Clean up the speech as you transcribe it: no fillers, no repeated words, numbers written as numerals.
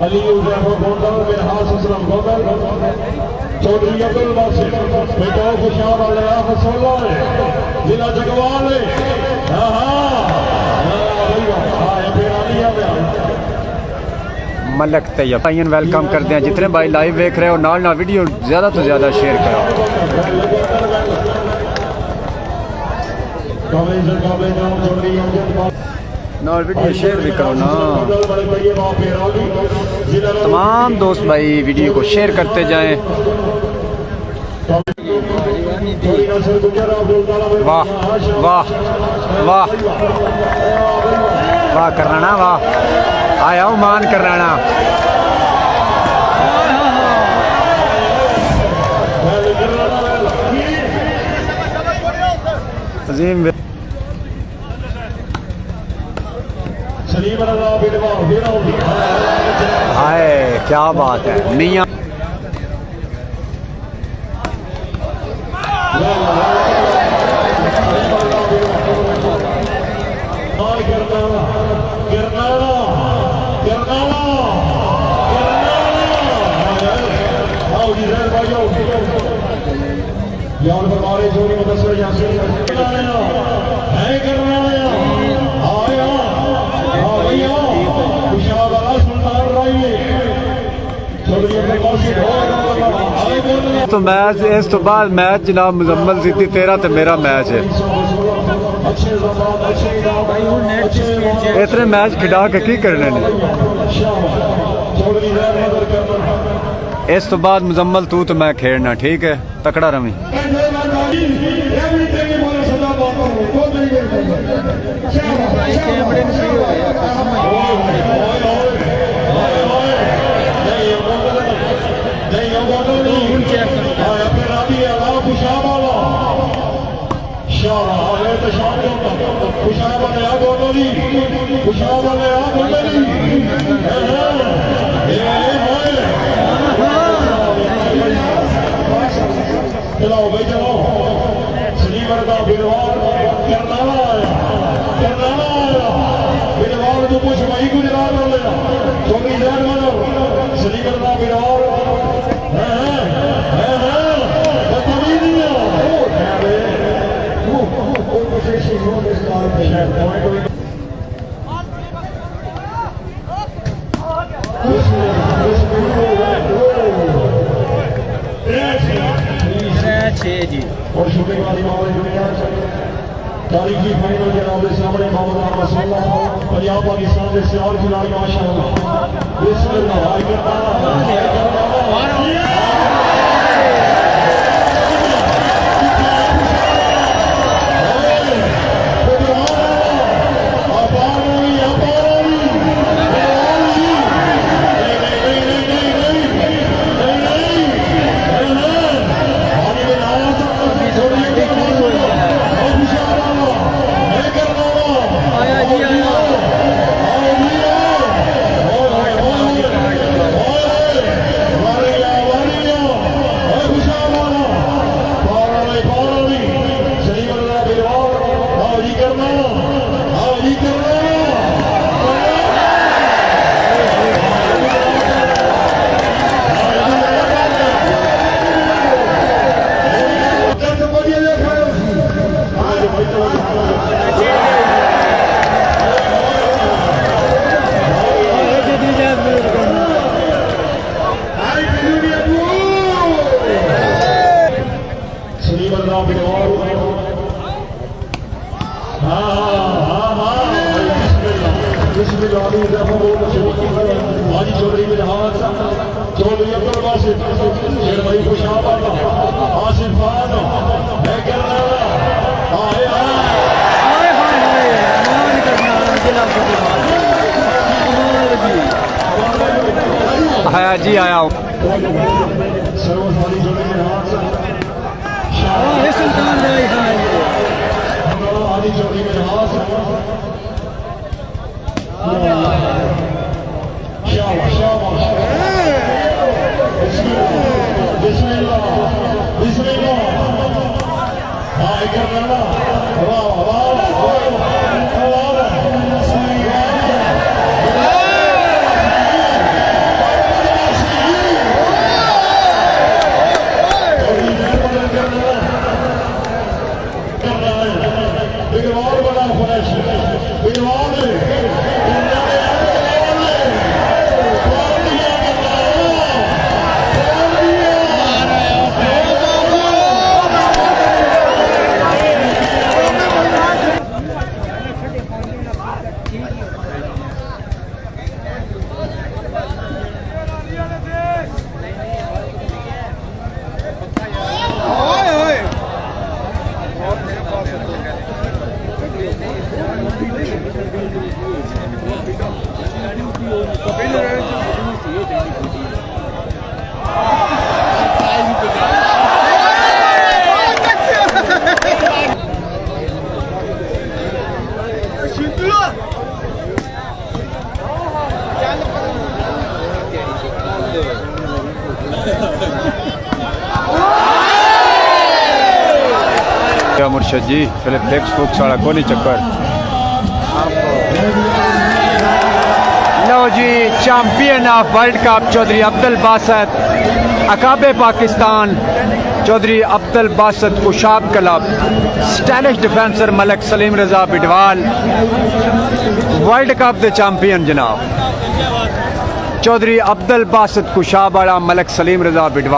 अली चौधरी अब्दुल बासित बेटा खुशाब जिला जगवाल मलक तैयब भाई वेलकम करते हैं। जितने भाई लाइव देख रहे हो नाल ना वीडियो ज़्यादा तो ज़्यादा शेयर करो। नाल वीडियो शेयर भी करो ना। तमाम दोस्त भाई वीडियो को शेयर करते जाएं। वाह वाह वाह वाह करना वाह आया मान करना अजीम हाय क्या बात है मियां तो मैच इस तो बाद मैच जनाब मुजम्मल सिद्दी तेरा तो मेरा मैच है। इतने मैच खिडा के की करने ने। इस तो बाद मुजम्मल तू तो मैं खेड़ना ठीक है तकड़ा रमी। चलाओ भाई चलाओ श्रीवर का बिरवाल बिरवाल जो कुछ वही गुजरात वाले छोटी देर मानो श्रीवर का बिरवाल जी और शूटिंग वाली तारीखी फाइनल के नाम सामने मोहम्मद मसल्ला पंजाब पाकिस्तान के सियार खिलाड़ी माशाअल्लाह हाजी चौधरी में चौधरी अब्दुल बासित शेर भाई खुशाब आसिफ खान आया जी आया हूँ हाजी चौधरी में क्या मुर्शद जी फ्लेक्स फूक्स वाला कौन ही चक्कर। लो जी champion of world cup Chaudhry Abdul Basit अकाबे Pakistan Chaudhry Abdul Basit Khushab club stylish defender Malik Saleem Raza बिडवाल वर्ल्ड कप के चैंपियन जनाब चौधरी अब्दुल बासत कुशाब वाला मलक सलीम रजा बिडवाल।